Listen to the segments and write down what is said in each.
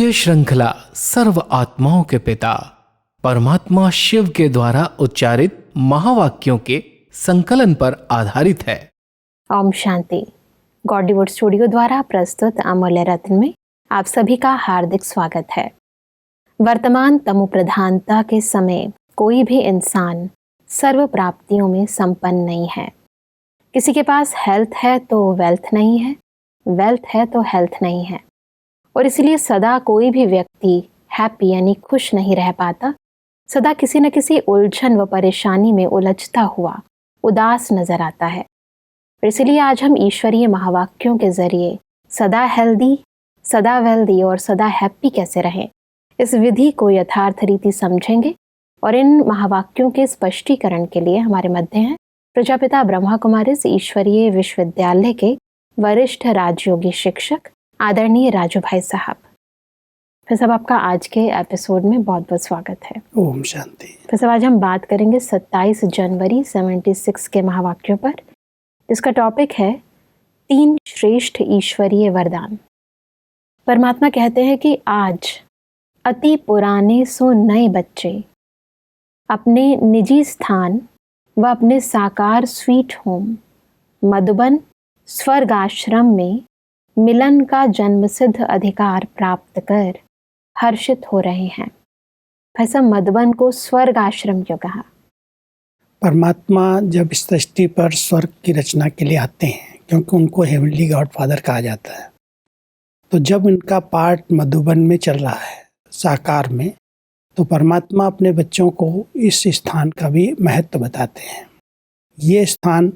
ये श्रृंखला सर्व आत्माओं के पिता परमात्मा शिव के द्वारा उच्चारित महावाक्यों के संकलन पर आधारित है। ओम शांति। गॉडलीवुड स्टूडियो द्वारा प्रस्तुत अमूल्य रत्न में आप सभी का हार्दिक स्वागत है। वर्तमान तमो प्रधानता के समय कोई भी इंसान सर्व प्राप्तियों में संपन्न नहीं है। किसी के पास हेल्थ है तो वेल्थ नहीं है, वेल्थ है तो हेल्थ नहीं है, और इसलिए सदा कोई भी व्यक्ति हैप्पी यानी खुश नहीं रह पाता। सदा किसी न किसी उलझन व परेशानी में उलझता हुआ उदास नजर आता है। इसलिए आज हम ईश्वरीय महावाक्यों के जरिए सदा हेल्दी, सदा वेल्दी और सदा हैप्पी कैसे रहें, इस विधि को यथार्थ रीति समझेंगे। और इन महावाक्यों के स्पष्टीकरण के लिए हमारे मध्य हैं प्रजापिता ब्रह्मा कुमारीज ईश्वरीय विश्वविद्यालय के वरिष्ठ राजयोगी शिक्षक आदरणीय राजू भाई साहब। फिर सब आपका आज के एपिसोड में बहुत बहुत स्वागत है। ओम शांति। फिर सब आज हम बात करेंगे 27 जनवरी 76 के महावाक्यों पर, जिसका टॉपिक है 3 श्रेष्ठ ईश्वरीय वरदान। परमात्मा कहते हैं कि आज अति पुराने सो नए बच्चे अपने निजी स्थान व अपने साकार स्वीट होम मधुबन स्वर्ग आश्रम में मिलन का जन्मसिद्ध अधिकार प्राप्त कर हर्षित हो रहे हैं। ऐसा मधुबन को स्वर्ग आश्रम क्यों कहा? परमात्मा जब इस सृष्टि पर स्वर्ग की रचना के लिए आते हैं, क्योंकि उनको हेवनली गॉड फादर कहा जाता है, तो जब इनका पार्ट मधुबन में चल रहा है साकार में, तो परमात्मा अपने बच्चों को इस स्थान का भी महत्व बताते हैं। ये स्थान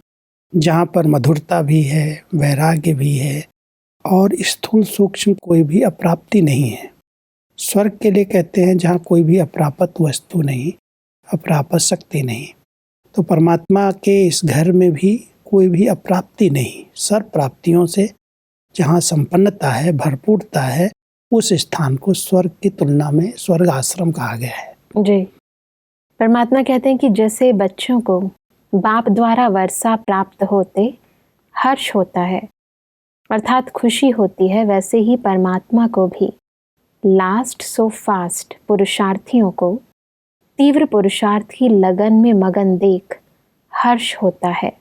जहाँ पर मधुरता भी है, वैराग्य भी है और स्थूल सूक्ष्म कोई भी अप्राप्ति नहीं है। स्वर्ग के लिए कहते हैं जहाँ कोई भी अप्राप्त वस्तु नहीं, अप्राप्त शक्ति नहीं। तो परमात्मा के इस घर में भी कोई भी अप्राप्ति नहीं, सर्व प्राप्तियों से जहाँ संपन्नता है, भरपूरता है, उस स्थान को स्वर्ग की तुलना में स्वर्ग आश्रम कहा गया है। जी, परमात्मा कहते हैं कि जैसे बच्चों को बाप द्वारा वर्षा प्राप्त होते हर्ष होता है अर्थात खुशी होती है, वैसे ही परमात्मा को भी लास्ट सो फास्ट पुरुषार्थियों को तीव्र पुरुषार्थ की लगन में मगन देख हर्ष होता है।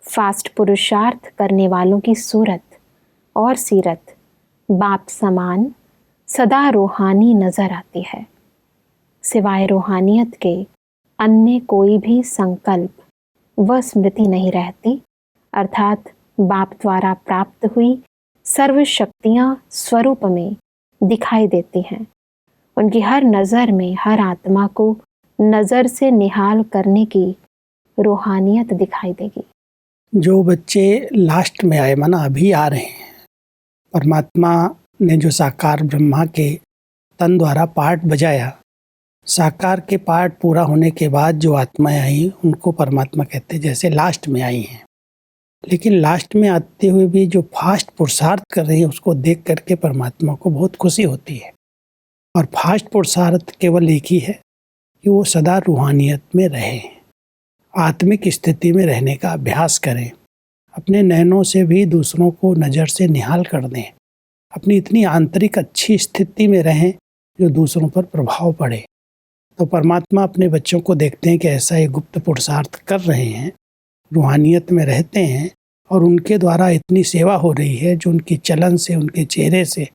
फास्ट पुरुषार्थ करने वालों की सूरत और सीरत बाप समान सदा रूहानी नजर आती है। सिवाय रूहानियत के अन्य कोई भी संकल्प व स्मृति नहीं रहती, अर्थात बाप द्वारा प्राप्त हुई सर्व शक्तियाँ स्वरूप में दिखाई देती हैं। उनकी हर नज़र में हर आत्मा को नज़र से निहाल करने की रूहानियत दिखाई देगी। जो बच्चे लास्ट में आए, माना अभी आ रहे हैं, परमात्मा ने जो साकार ब्रह्मा के तन द्वारा पार्ट बजाया, साकार के पार्ट पूरा होने के बाद जो आत्माएं आई उनको परमात्मा कहते हैं जैसे लास्ट में आई हैं। लेकिन लास्ट में आते हुए भी जो फास्ट पुरुषार्थ कर रही है उसको देख करके परमात्मा को बहुत खुशी होती है। और फास्ट पुरुषार्थ केवल एक ही है कि वो सदा रूहानियत में रहें, आत्मिक स्थिति में रहने का अभ्यास करें, अपने नयनों से भी दूसरों को नज़र से निहाल कर दें, अपनी इतनी आंतरिक अच्छी स्थिति में रहें जो दूसरों पर प्रभाव पड़े। तो परमात्मा अपने बच्चों को देखते हैं कि ऐसा एक गुप्त पुरुषार्थ कर रहे हैं, रूहानियत में रहते हैं और उनके द्वारा इतनी सेवा हो रही है जो उनकी चलन से, उनके चेहरे से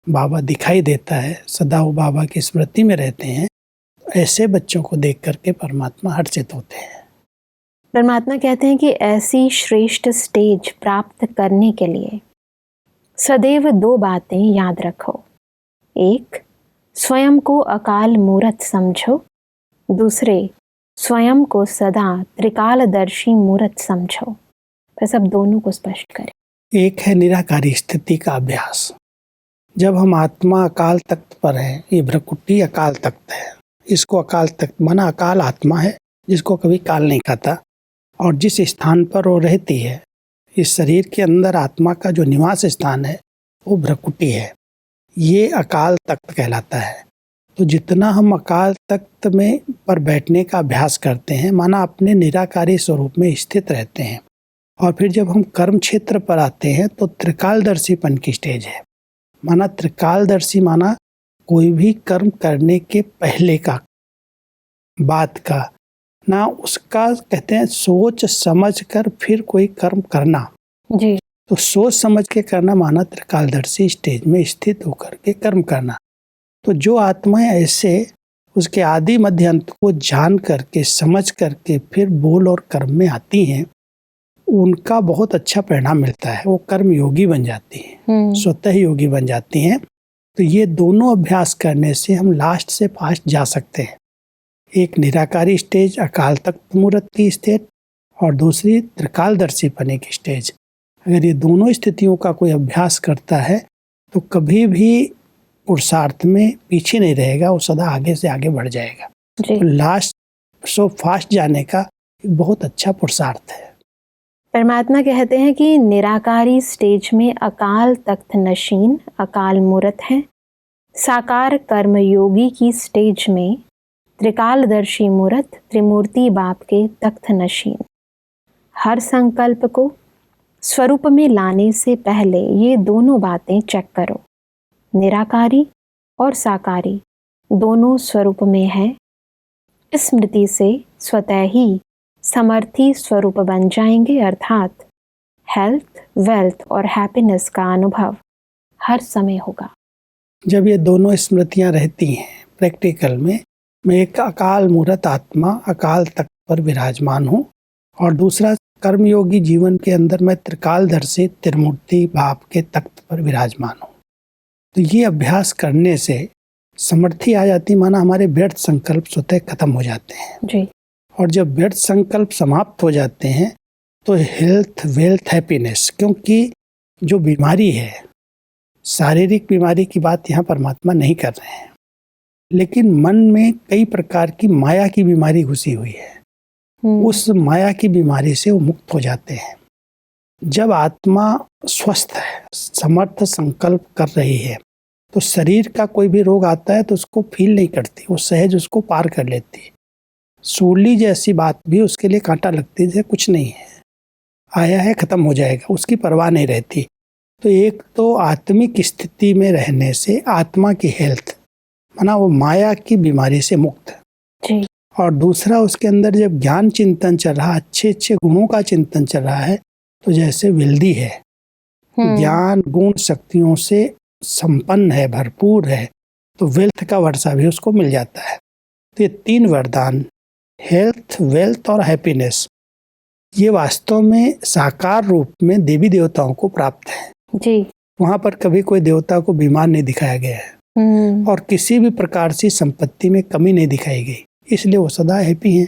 बाबा दिखाई देता है, सदा वो बाबा की स्मृति में रहते हैं। ऐसे बच्चों को देख करके परमात्मा हर्षित होते हैं। परमात्मा कहते हैं कि ऐसी श्रेष्ठ स्टेज प्राप्त करने के लिए सदैव 2 बातें याद रखो। एक, स्वयं को अकाल मूर्त समझो। दूसरे, स्वयं को सदा त्रिकालदर्शी मूर्त समझो। फिर सब दोनों को स्पष्ट करें। एक है निराकारी स्थिति का अभ्यास। जब हम आत्मा अकाल तख्त पर है, ये भ्रकुटी अकाल तख्त है, इसको अकाल तख्त माना अकाल आत्मा है जिसको कभी काल नहीं खाता, और जिस स्थान पर वो रहती है, इस शरीर के अंदर आत्मा का जो निवास स्थान है वो भ्रकुटी है, ये अकाल तख्त कहलाता है। तो जितना हम अकाल तख्त में पर बैठने का अभ्यास करते हैं, माना अपने निराकारी स्वरूप में स्थित रहते हैं, और फिर जब हम कर्म क्षेत्र पर आते हैं तो त्रिकालदर्शीपन की स्टेज है। माना त्रिकालदर्शी, माना कोई भी कर्म करने के पहले का, बात का, ना उसका कहते हैं सोच समझ कर फिर कोई कर्म करना। जी। तो सोच समझ के करना माना त्रिकालदर्शी स्टेज में स्थित होकर के कर्म करना। तो जो आत्माएं ऐसे उसके आदि मध्य अंत को जान करके समझ करके फिर बोल और कर्म में आती हैं, उनका बहुत अच्छा परिणाम मिलता है। वो कर्म योगी बन जाती हैं, स्वतः योगी बन जाती हैं। तो ये दोनों अभ्यास करने से हम लास्ट से फास्ट जा सकते हैं। एक निराकारी स्टेज, अकाल तख्त मूर्त की स्टेज, और दूसरी त्रिकालदर्शी पने की स्टेज। अगर ये दोनों स्थितियों का कोई अभ्यास करता है तो कभी भी पुरुषार्थ में पीछे नहीं रहेगा, वो सदा आगे से आगे बढ़ जाएगा। तो लास्ट सो फास्ट जाने का एक बहुत अच्छा पुरुषार्थ है। परमात्मा कहते हैं कि निराकारी स्टेज में अकाल तख्त नशीन अकाल मूर्त हैं, साकार कर्म योगी की स्टेज में त्रिकालदर्शी मूर्त त्रिमूर्ति बाप के तख्त नशीन। हर संकल्प को स्वरूप में लाने से पहले ये दोनों बातें चेक करो। निराकारी और साकारी दोनों स्वरूप में है। स्मृति से स्वतः ही समर्थी स्वरूप बन जाएंगे, अर्थात हेल्थ, वेल्थ और हैप्पीनेस का अनुभव हर समय होगा। जब ये दोनों स्मृतियां रहती हैं प्रैक्टिकल में, मैं एक अकाल मूर्त आत्मा अकाल तख्त पर विराजमान हूँ, और दूसरा कर्मयोगी जीवन के अंदर मैं त्रिकालदर्शी त्रिमूर्ति बाप के तख्त पर विराजमान हूँ। तो ये अभ्यास करने से समर्थी आ जाती, माना हमारे व्यर्थ संकल्प स्वतः खत्म हो जाते हैं जी। और जब व्यर्थ संकल्प समाप्त हो जाते हैं तो हेल्थ, वेल्थ, हैप्पीनेस, क्योंकि जो बीमारी है, शारीरिक बीमारी की बात यहाँ परमात्मा नहीं कर रहे हैं, लेकिन मन में कई प्रकार की माया की बीमारी घुसी हुई है। उस माया की बीमारी से वो मुक्त हो जाते हैं। जब आत्मा स्वस्थ है, समर्थ संकल्प कर रही है, तो शरीर का कोई भी रोग आता है तो उसको फील नहीं करती, वो सहज उसको पार कर लेती। सूली जैसी बात भी उसके लिए कांटा लगती है, कुछ नहीं है, आया है खत्म हो जाएगा, उसकी परवाह नहीं रहती। तो एक तो आत्मिक स्थिति में रहने से आत्मा की हेल्थ, माना वो माया की बीमारी से मुक्त जी। और दूसरा उसके अंदर जब ज्ञान चिंतन चल रहा, अच्छे अच्छे गुणों का चिंतन चल रहा है, तो जैसे वेल्दी है, ज्ञान गुण शक्तियों से संपन्न है, भरपूर है, तो वेल्थ का वर्षा भी उसको मिल जाता है। तो ये तीन वरदान, हेल्थ, वेल्थ और हैप्पीनेस, ये वास्तव में साकार रूप में देवी देवताओं को प्राप्त है जी। वहाँ पर कभी कोई देवता को बीमार नहीं दिखाया गया है और किसी भी प्रकार से संपत्ति में कमी नहीं दिखाई गई, इसलिए वो सदा हैप्पी हैं।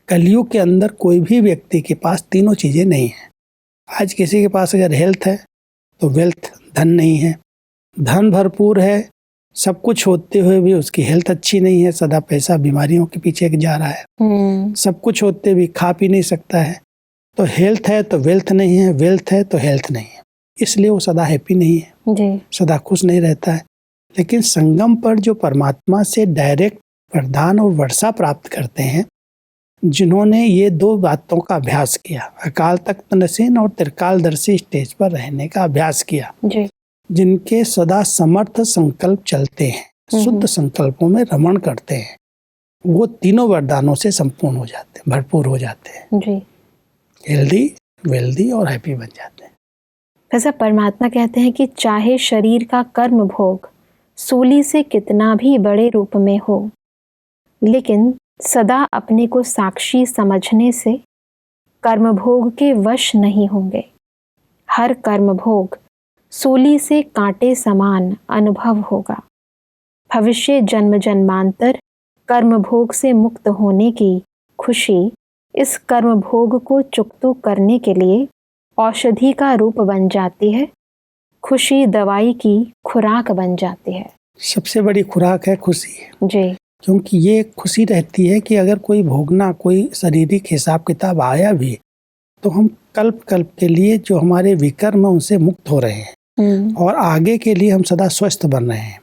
कलयुग के अंदर कोई भी व्यक्ति के पास तीनों चीज़ें नहीं है। आज किसी के पास अगर हेल्थ है तो वेल्थ, धन नहीं है, धन भरपूर है, सब कुछ होते हुए भी उसकी हेल्थ अच्छी नहीं है, सदा पैसा बीमारियों के पीछे जा रहा है। सब कुछ होते भी खा पी नहीं सकता है। तो हेल्थ है तो वेल्थ नहीं है, वेल्थ है तो हेल्थ नहीं है, इसलिए वो सदा हैप्पी नहीं है जी। सदा खुश नहीं रहता है। लेकिन संगम पर जो परमात्मा से डायरेक्ट वरदान और वर्षा प्राप्त करते हैं, जिन्होंने ये दो बातों का अभ्यास किया, अकाल तख्त नसीन और त्रिकालदर्शी स्टेज पर रहने का अभ्यास किया जी। जिनके सदा समर्थ संकल्प चलते हैं, शुद्ध संकल्पों में रमण करते हैं, वो तीनों वरदानों से संपूर्ण हो जाते हैं, भरपूर हो जाते हैं जी। हेल्दी, वेल्दी और हैप्पी बन जाते हैं। वैसा परमात्मा कहते हैं कि चाहे शरीर का कर्म भोग सूली से कितना भी बड़े रूप में हो, लेकिन सदा अपने को साक्षी समझने से कर्म भोग के वश नहीं होंगे। हर कर्म भोग सूली से कांटे समान अनुभव होगा। भविष्य जन्म जन्मांतर कर्म भोग से मुक्त होने की खुशी इस कर्म भोग को चुकतू करने के लिए औषधि का रूप बन जाती है। खुशी दवाई की खुराक बन जाती है। सबसे बड़ी खुराक है खुशी जी। क्योंकि ये खुशी रहती है कि अगर कोई भोगना, कोई शारीरिक हिसाब किताब आया भी, तो हम कल्प कल्प के लिए जो हमारे विकर्म उनसे मुक्त हो रहे हैं और आगे के लिए हम सदा स्वस्थ बन रहे हैं।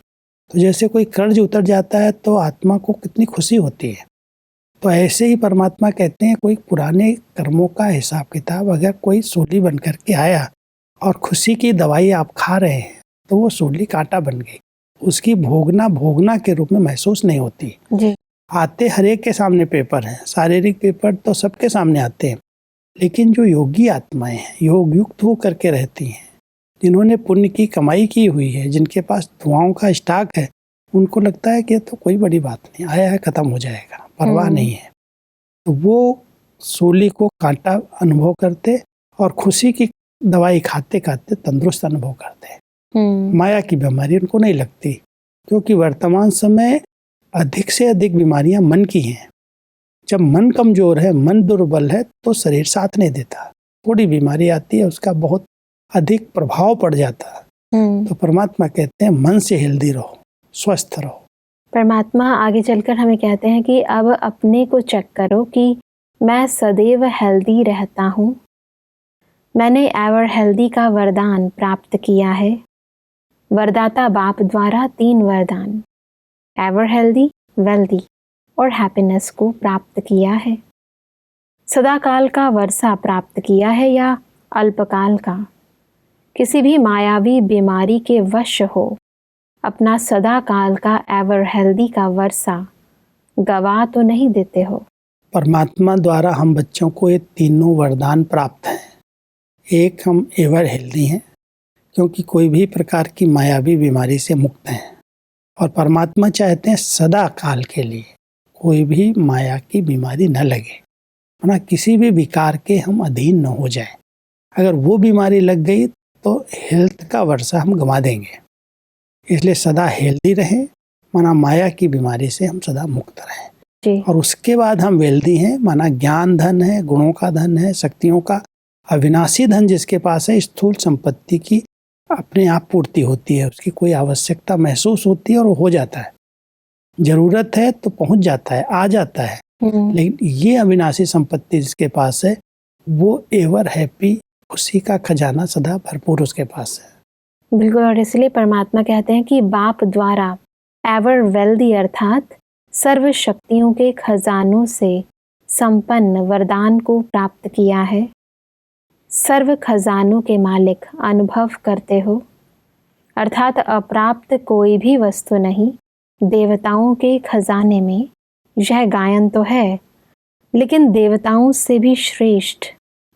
तो जैसे कोई कर्ज उतर जाता है तो आत्मा को कितनी खुशी होती है। तो ऐसे ही परमात्मा कहते हैं, कोई पुराने कर्मों का हिसाब किताब अगर कोई सूली बन करके आया और खुशी की दवाई आप खा रहे हैं, तो वो सूली कांटा बन गई। उसकी भोगना के रूप में महसूस नहीं होती जी। आते हर एक के सामने पेपर हैं, शारीरिक पेपर तो सबके सामने आते हैं, लेकिन जो योगी आत्माएं हैं, योग युक्त होकर के रहती हैं, जिन्होंने पुण्य की कमाई की हुई है, जिनके पास दुआओं का स्टॉक है, उनको लगता है कि ये तो कोई बड़ी बात नहीं, आया है खत्म हो जाएगा, परवाह नहीं है। तो वो सूली को कांटा अनुभव करते और खुशी की दवाई खाते खाते तंदुरुस्त अनुभव करते। माया की बीमारी उनको नहीं लगती, क्योंकि वर्तमान समय अधिक से अधिक बीमारियां मन की हैं। जब मन कमजोर है, मन दुर्बल है, तो शरीर साथ नहीं देता, थोड़ी बीमारी आती है, उसका बहुत अधिक प्रभाव पड़ जाता है। तो परमात्मा कहते हैं मन से हेल्दी रहो, स्वस्थ रहो। परमात्मा आगे चलकर हमें कहते हैं कि अब अपने को चेक करो कि मैं सदैव हेल्दी रहता हूँ। मैंने एवर हेल्दी का वरदान प्राप्त किया है। वरदाता बाप द्वारा 3 वरदान एवर हेल्दी, वेल्दी और हैप्पीनेस को प्राप्त किया है। सदाकाल का वर्षा प्राप्त किया है या अल्पकाल का। किसी भी मायावी बीमारी के वश हो, अपना सदाकाल का एवर हेल्दी का वर्षा गवा तो नहीं देते हो। परमात्मा द्वारा हम बच्चों को ये तीनों वरदान प्राप्त हैं। एक, हम एवर हेल्दी हैं, क्योंकि कोई भी प्रकार की मायावी बीमारी से मुक्त हैं, और परमात्मा चाहते हैं सदा काल के लिए कोई भी माया की बीमारी न लगे, वरना किसी भी विकार के हम अधीन न हो जाएं। अगर वो बीमारी लग गई तो हेल्थ का वर्षा हम गंवा देंगे। इसलिए सदा हेल्दी रहें, माना माया की बीमारी से हम सदा मुक्त रहें जी। और उसके बाद हम वेल्दी हैं, माना ज्ञान धन है, गुणों का धन है, शक्तियों का अविनाशी धन जिसके पास है, स्थूल संपत्ति की अपने आप पूर्ति होती है, उसकी कोई आवश्यकता महसूस होती है और वो हो जाता है, जरूरत है तो पहुंच जाता है, आ जाता है। लेकिन ये अविनाशी संपत्ति जिसके पास है, वो एवर हैप्पी, उसी का खजाना सदा भरपूर उसके पास है। बिल्कुल, और इसलिए परमात्मा कहते हैं कि बाप द्वारा एवर वेल्दी अर्थात सर्व शक्तियों के खजानों से संपन्न वरदान को प्राप्त किया है। सर्व खजानों के मालिक अनुभव करते हो, अर्थात अप्राप्त कोई भी वस्तु नहीं। देवताओं के खजाने में यह गायन तो है, लेकिन देवताओं से भी श्रेष्ठ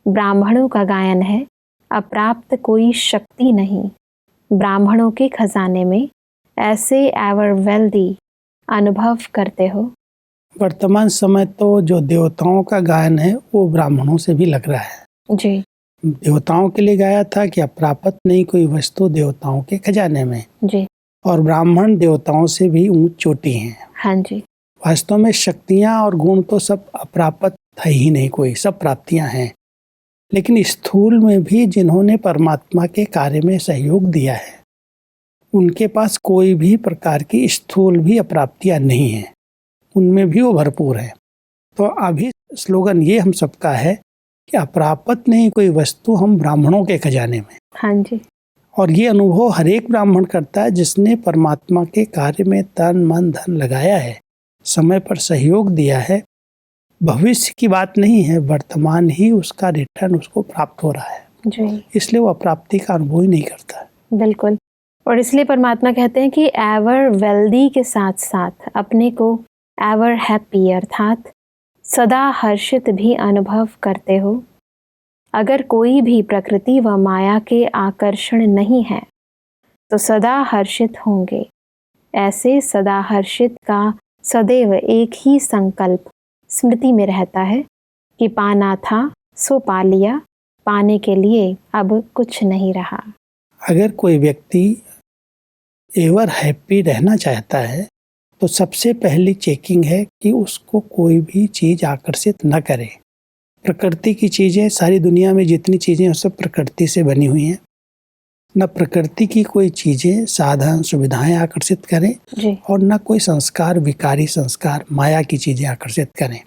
ब्राह्मणों का गायन है। अप्राप्त कोई शक्ति नहीं। ब्राह्मणों के खजाने में ऐसे एवर वेल्दी अनुभव करते हो। वर्तमान समय तो जो देवताओं का गायन है वो ब्राह्मणों से भी लग रहा है जी। देवताओं के लिए गाया था कि अप्राप्त नहीं कोई वस्तु देवताओं के खजाने में जी। और ब्राह्मण देवताओं से भी ऊंच चोटी हैं। हाँ जी। वास्तव में शक्तियां और गुण तो सब अप्राप्त है ही नहीं, कोई सब प्राप्तियां हैं। लेकिन स्थूल में भी जिन्होंने परमात्मा के कार्य में सहयोग दिया है, उनके पास कोई भी प्रकार की स्थूल भी अप्राप्तियां नहीं हैं, उनमें भी वो भरपूर है। तो अभी स्लोगन ये हम सबका है कि अप्राप्त नहीं कोई वस्तु हम ब्राह्मणों के खजाने में। हाँ जी। और ये अनुभव हर एक ब्राह्मण करता है जिसने परमात्मा के कार्य में तन मन धन लगाया है, समय पर सहयोग दिया है। भविष्य की बात नहीं है, वर्तमान ही उसका रिटर्न उसको प्राप्त हो रहा है जी। इसलिए वो अप्राप्ति का अनुभव ही नहीं करता। बिल्कुल, और इसलिए परमात्मा कहते हैं कि एवर वेल्दी के साथ साथ अपने को एवर हैप्पी अर्थात सदा हर्षित भी अनुभव करते हो। अगर कोई भी प्रकृति व माया के आकर्षण नहीं है तो सदा हर्षित होंगे। ऐसे सदा हर्षित का सदैव एक ही संकल्प स्मृति में रहता है कि पाना था सो पा लिया, पाने के लिए अब कुछ नहीं रहा। अगर कोई व्यक्ति एवर हैप्पी रहना चाहता है तो सबसे पहली चेकिंग है कि उसको कोई भी चीज़ आकर्षित न करे। प्रकृति की चीज़ें, सारी दुनिया में जितनी चीज़ें हैं सब प्रकृति से बनी हुई हैं। न प्रकृति की कोई चीज़ें साधन सुविधाएं आकर्षित करें जी। और न कोई संस्कार, विकारी संस्कार, माया की चीज़ें आकर्षित करें।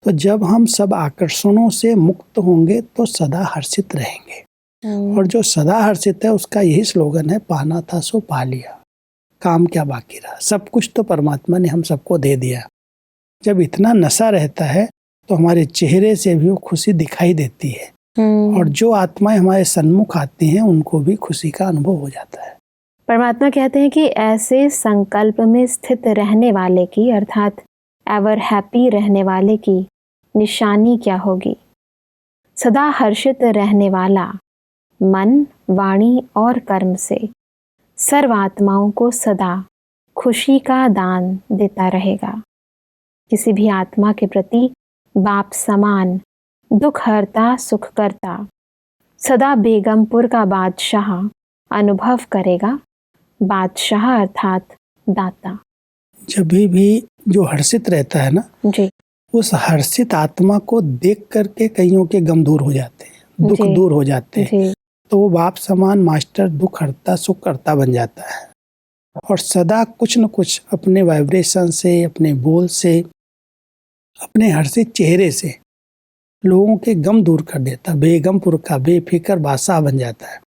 तो जब हम सब आकर्षणों से मुक्त होंगे तो सदा हर्षित रहेंगे। और जो सदा हर्षित है उसका यही स्लोगन है, पाना था सो पा लिया, काम क्या बाकी रहा। सब कुछ तो परमात्मा ने हम सबको दे दिया। जब इतना नशा रहता है तो हमारे चेहरे से भी वो खुशी दिखाई देती है और जो आत्माएं हमारे सन्मुख आती हैं उनको भी खुशी का अनुभव हो जाता है। परमात्मा कहते हैं कि ऐसे संकल्प में स्थित रहने वाले की अर्थात एवर हैप्पी रहने वाले की निशानी क्या होगी? सदा हर्षित रहने वाला मन, वाणी और कर्म से सर्व आत्माओं को सदा खुशी का दान देता रहेगा। किसी भी आत्मा के प्रति बाप समान दुख हरता सुख करता सदा बेगमपुर का बादशाह अनुभव करेगा। बादशाह अर्थात दाता। जब भी जो हर्षित रहता है ना, जी उस हर्षित आत्मा को देख करके कईयों के गम दूर हो जाते हैं, दुख जी दूर हो जाते हैं। जी तो वो बाप समान मास्टर दुख हरता सुख करता बन जाता है और सदा कुछ न कुछ अपने वाइब्रेशन से, अपने बोल से, अपने हर्षित चेहरे से लोगों के गम दूर कर देता, बेगमपुर का बेफिक्र बादशाह बन जाता है।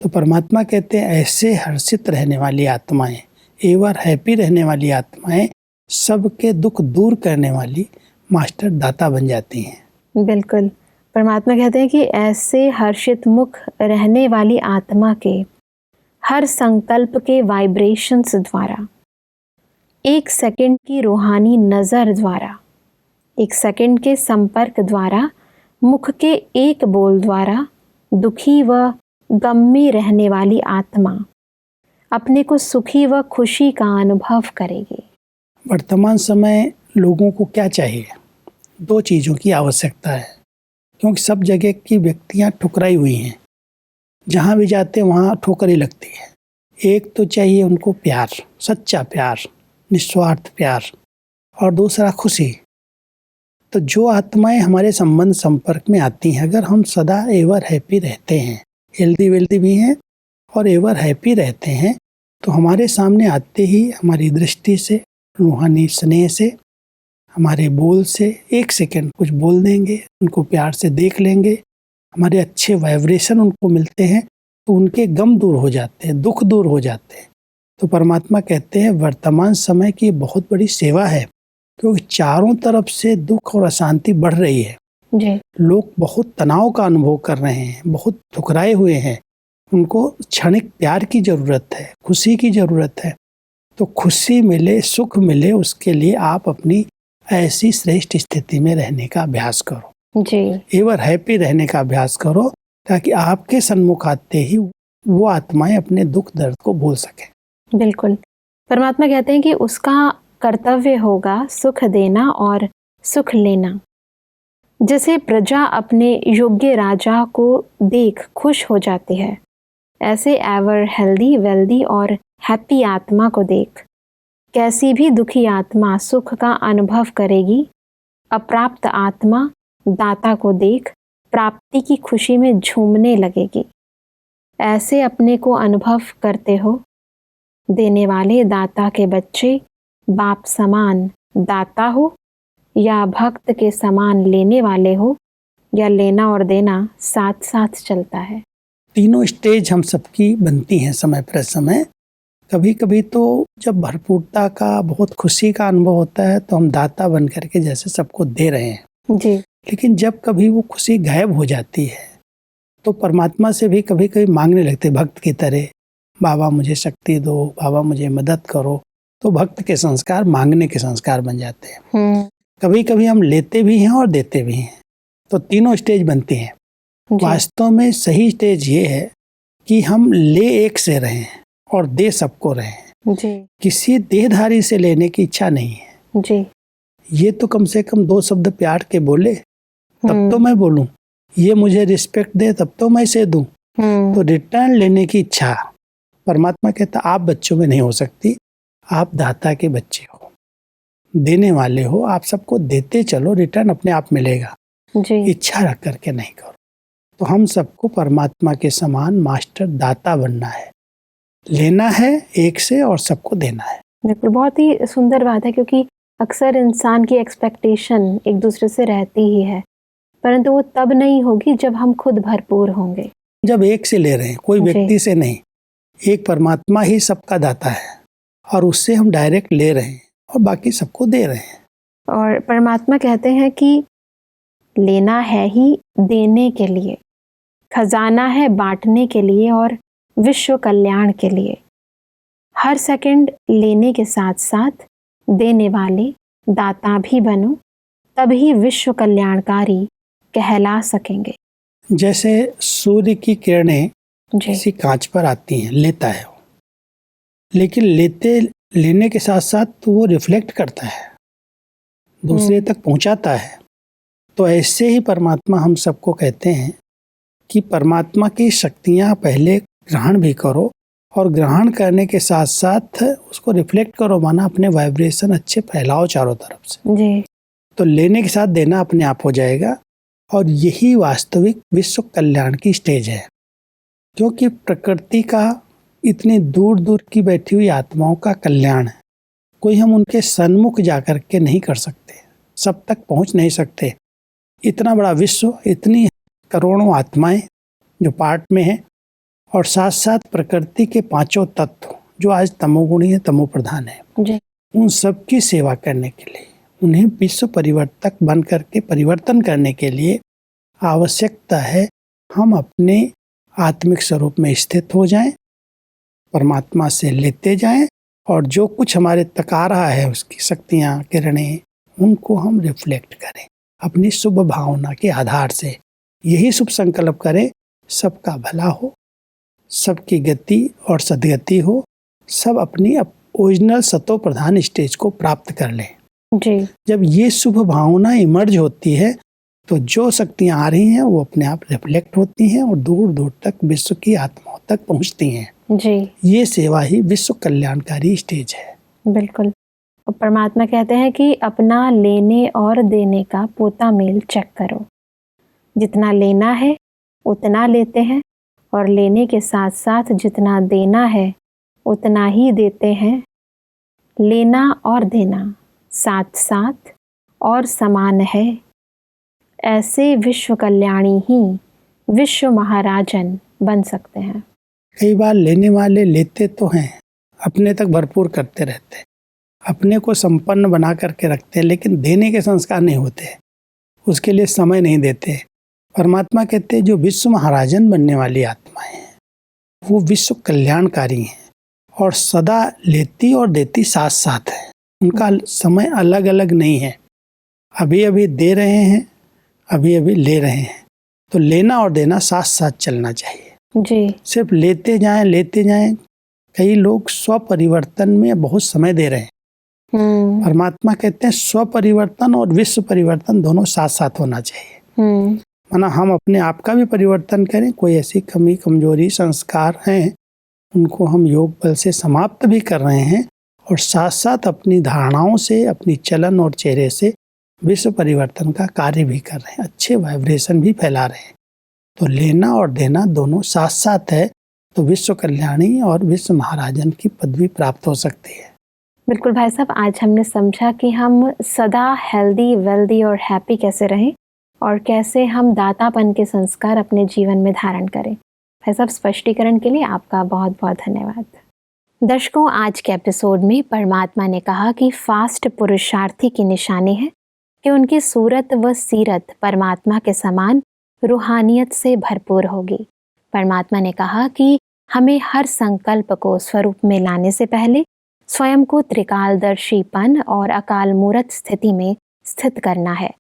तो परमात्मा कहते हैं ऐसे हर्षित रहने वाली आत्माएं, एवर हैप्पी रहने वाली आत्माएं सबके दुख दूर करने वाली मास्टर दाता बन जाती हैं। बिल्कुल। परमात्मा कहते हैं कि ऐसे हर्षित मुख रहने वाली आत्मा के हर संकल्प के वाइब्रेशंस द्वारा, एक सेकंड की रूहानी नज़र द्वारा, एक सेकंड के संपर्क द्वारा, मुख के एक बोल द्वारा दुखी व गम में रहने वाली आत्मा अपने को सुखी व खुशी का अनुभव करेगी। वर्तमान समय लोगों को क्या चाहिए? दो चीज़ों की आवश्यकता है, क्योंकि सब जगह की व्यक्तियां ठुकराई हुई हैं, जहाँ भी जाते हैं वहाँ ठोकर ही लगती है। एक तो चाहिए उनको प्यार, सच्चा प्यार, निस्वार्थ प्यार, और दूसरा खुशी। तो जो आत्माएं हमारे संबंध संपर्क में आती हैं, अगर हम सदा एवर हैप्पी रहते हैं, हेल्दी वेल्दी भी हैं और एवर हैप्पी रहते हैं, तो हमारे सामने आते ही हमारी दृष्टि से, रूहानी स्नेह से, हमारे बोल से एक सेकंड कुछ बोल देंगे, उनको प्यार से देख लेंगे, हमारे अच्छे वाइब्रेशन उनको मिलते हैं, तो उनके गम दूर हो जाते हैं, दुख दूर हो जाते हैं। तो परमात्मा कहते हैं वर्तमान समय की बहुत बड़ी सेवा है, क्योंकि चारों तरफ से दुख और अशांति बढ़ रही है। जी लोग बहुत तनाव का अनुभव कर रहे हैं, बहुत ठुकराए हुए हैं, उनको क्षणिक प्यार की ज़रूरत है, खुशी की ज़रूरत है। तो खुशी मिले, सुख मिले, उसके लिए आप अपनी ऐसी श्रेष्ठ स्थिति में रहने का अभ्यास करो, जी एवर हैप्पी रहने का अभ्यास करो, ताकि आपके सन्मुख आते ही वो आत्माएं अपने दुख दर्द को भूल सकें। बिल्कुल। परमात्मा कहते हैं कि उसका कर्तव्य होगा सुख देना और सुख लेना। जैसे प्रजा अपने योग्य राजा को देख खुश हो जाती है, ऐसे एवर हेल्दी वेल्दी और हैप्पी आत्मा को देख कैसी भी दुखी आत्मा सुख का अनुभव करेगी। अप्राप्त आत्मा दाता को देख प्राप्ति की खुशी में झूमने लगेगी। ऐसे अपने को अनुभव करते हो, देने वाले दाता के बच्चे बाप समान दाता हो या भक्त के समान लेने वाले हो, या लेना और देना साथ साथ चलता है। तीनों स्टेज हम सबकी बनती हैं समय पर समय। कभी कभी तो जब भरपूरता का, बहुत खुशी का अनुभव होता है, तो हम दाता बन करके जैसे सबको दे रहे हैं। जी लेकिन जब कभी वो खुशी गायब हो जाती है, तो परमात्मा से भी कभी कभी मांगने लगते भक्त की तरह, बाबा मुझे शक्ति दो, बाबा मुझे मदद करो। तो भक्त के संस्कार मांगने के संस्कार बन जाते हैं। कभी कभी हम लेते भी हैं और देते भी हैं। तो तीनों स्टेज बनती हैं। वास्तव में सही स्टेज ये है कि हम ले एक से रहें और दे सबको रहें। जी किसी देहधारी से लेने की इच्छा नहीं है। जी ये तो कम से कम 2 शब्द प्यार के बोले तब तो मैं बोलूं, ये मुझे रिस्पेक्ट दे तब तो मैं इसे दूं। तो रिटर्न लेने की इच्छा परमात्मा कहता आप बच्चों में नहीं हो सकती। आप दाता के बच्चे हो, देने वाले हो, आप सबको देते चलो, रिटर्न अपने आप मिलेगा। जी इच्छा रख करके नहीं करो। तो हम सबको परमात्मा के समान मास्टर दाता बनना है, लेना है एक से और सबको देना है। बिल्कुल, बहुत ही सुंदर बात है, क्योंकि अक्सर इंसान की एक्सपेक्टेशन एक दूसरे से रहती ही है, परंतु वो तब नहीं होगी जब हम खुद भरपूर होंगे। जब एक से ले रहे हैं, कोई व्यक्ति से नहीं, एक परमात्मा ही सबका दाता है और उससे हम डायरेक्ट ले रहे हैं और बाकी सबको दे रहे हैं। और परमात्मा कहते हैं कि लेना है ही देने के लिए, खजाना है बांटने के लिए और विश्व कल्याण के लिए। हर सेकंड लेने के साथ साथ देने वाले दाता भी बनो, तभी विश्व कल्याणकारी कहला सकेंगे। जैसे सूर्य की किरणें जी किसी कांच पर आती हैं, लेता है वो, लेकिन लेने के साथ साथ तो वो रिफ्लेक्ट करता है, दूसरे तक पहुंचाता है। तो ऐसे ही परमात्मा हम सबको कहते हैं कि परमात्मा की शक्तियां पहले ग्रहण भी करो और ग्रहण करने के साथ साथ उसको रिफ्लेक्ट करो, माना अपने वाइब्रेशन अच्छे फैलाओ चारों तरफ से। जी तो लेने के साथ देना अपने आप हो जाएगा। और यही वास्तविक विश्व कल्याण की स्टेज है, क्योंकि प्रकृति का इतनी दूर दूर की बैठी हुई आत्माओं का कल्याण है, कोई हम उनके सन्मुख जाकर के नहीं कर सकते, सब तक पहुंच नहीं सकते। इतना बड़ा विश्व, इतनी करोड़ों आत्माएं जो पार्ट में हैं, और साथ साथ प्रकृति के पांचों तत्व जो आज तमोगुणी है, तमो प्रधान है, जी उन सब की सेवा करने के लिए, उन्हें विश्व परिवर्तक बन करके परिवर्तन करने के लिए आवश्यकता है हम अपने आत्मिक स्वरूप में स्थित हो जाएं, परमात्मा से लेते जाएं, और जो कुछ हमारे तक आ रहा है उसकी शक्तियाँ, किरणें, उनको हम रिफ्लेक्ट करें अपनी शुभ भावना के आधार से। यही शुभ संकल्प करें, सबका भला हो, सबकी गति और सदगति हो, सब अपनी ओरिजिनल सतो प्रधान स्टेज को प्राप्त कर लें। जी जब ये शुभ भावना इमर्ज होती है तो जो शक्तियाँ आ रही हैं वो अपने आप रिफ्लेक्ट होती हैं और दूर दूर तक विश्व की आत्माओं तक पहुँचती हैं। जी ये सेवा ही विश्व कल्याणकारी स्टेज है। बिल्कुल। और परमात्मा कहते हैं कि अपना लेने और देने का पोता मेल चेक करो। जितना लेना है उतना लेते हैं, और लेने के साथ साथ जितना देना है उतना ही देते हैं। लेना और देना साथ साथ और समान है। ऐसे विश्व कल्याणी ही विश्व महाराजन बन सकते हैं। कई बार लेने वाले लेते तो हैं, अपने तक भरपूर करते रहते हैं, अपने को संपन्न बना करके रखते हैं, लेकिन देने के संस्कार नहीं होते, उसके लिए समय नहीं देते। परमात्मा कहते हैं जो विश्व महाराजन बनने वाली आत्माएं हैं वो विश्व कल्याणकारी हैं और सदा लेती और देती साथ साथ है, उनका समय अलग अलग नहीं है। अभी अभी दे रहे हैं, अभी अभी ले रहे हैं, तो लेना और देना साथ साथ चलना चाहिए। जी सिर्फ लेते जाएं। कई लोग स्व परिवर्तन में बहुत समय दे रहे हैं। परमात्मा कहते हैं स्व परिवर्तन और विश्व परिवर्तन दोनों साथ साथ होना चाहिए। माना हम अपने आप का भी परिवर्तन करें, कोई ऐसी कमी कमजोरी संस्कार हैं उनको हम योग बल से समाप्त भी कर रहे हैं, और साथ साथ अपनी धारणाओं से, अपनी चलन और चेहरे से विश्व परिवर्तन का कार्य भी कर रहे हैं, अच्छे वाइब्रेशन भी फैला रहे हैं। तो लेना और देना दोनों साथ साथ है, तो विश्व कल्याणी और विश्व महाराजन की पदवी प्राप्त हो सकती है। बिल्कुल भाई साहब, आज हमने समझा कि हम सदा हेल्दी, वेल्दी और हैप्पी कैसे रहें, और कैसे हम दातापन के संस्कार अपने जीवन में धारण करें। भाई साहब, स्पष्टीकरण के लिए आपका बहुत बहुत धन्यवाद। दर्शकों, आज के एपिसोड में परमात्मा ने कहा कि फास्ट पुरुषार्थी की निशानी है कि उनकी सूरत व सीरत परमात्मा के समान रूहानियत से भरपूर होगी। परमात्मा ने कहा कि हमें हर संकल्प को स्वरूप में लाने से पहले स्वयं को त्रिकालदर्शीपन और अकाल मूर्त स्थिति में स्थित करना है।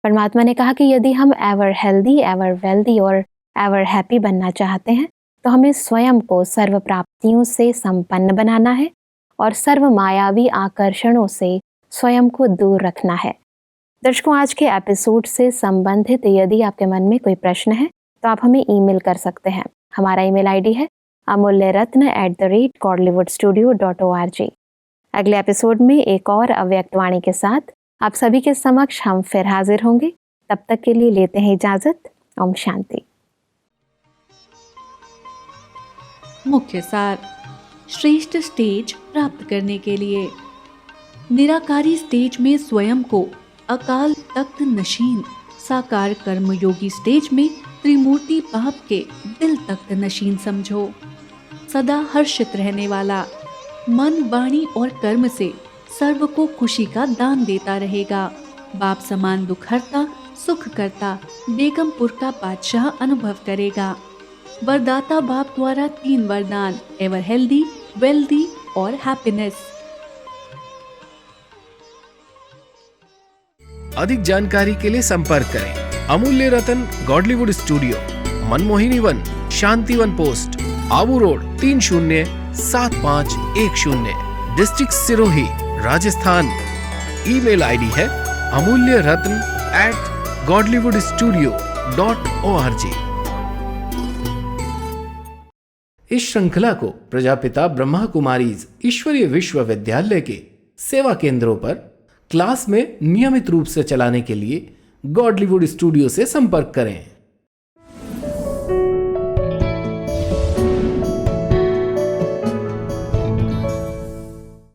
परमात्मा ने कहा कि यदि हम एवर हेल्दी, एवर वेल्दी और एवर हैप्पी बनना चाहते हैं तो हमें स्वयं को सर्व प्राप्तियों से संपन्न बनाना है और सर्व मायावी आकर्षणों से स्वयं को दूर रखना है। दर्शकों, आज के एपिसोड से संबंधित यदि आपके मन में कोई प्रश्न है तो आप हमें ईमेल कर सकते हैं। हमारा ईमेल आईडी है amulyaratna@godlywoodstudio.org। अगले एपिसोड में एक और अव्यक्त वाणी के साथ आप सभी के समक्ष हम फिर हाजिर होंगे। तब तक के लिए लेते हैं इजाजत। ओम शांति। मुख्य सार: श्रेष्ठ स्टेज प्राप्त करने के लिए निराकारी स्टेज में स्वयं को अकाल तख्त नशीन, साकार कर्मयोगी स्टेज में त्रिमूर्ति बाप के दिल तख्त नशीन समझो। सदा हर्षित रहने वाला, मन, वाणी और कर्म से सर्व को खुशी का दान देता रहेगा। बाप समान दुख हरता, सुख करता, बेगमपुर का बादशाह अनुभव करेगा। वरदाता बाप द्वारा 3 वरदान: एवर हेल्दी, वेल्दी, और हैप्पीनेस। अधिक जानकारी के लिए संपर्क करें Amulya Ratan Godlywood studio, Manmohini Van, Shantivan post, Abu road 307510, district Sirohi, Rajasthan. Email ID है amulyaratn@godlywoodstudio.org। इस श्रृंखला को प्रजापिता ब्रह्मा कुमारीज ईश्वरीय विश्वविद्यालय के सेवा केंद्रों पर क्लास में नियमित रूप से चलाने के लिए गॉडलीवुड स्टूडियो से संपर्क करें।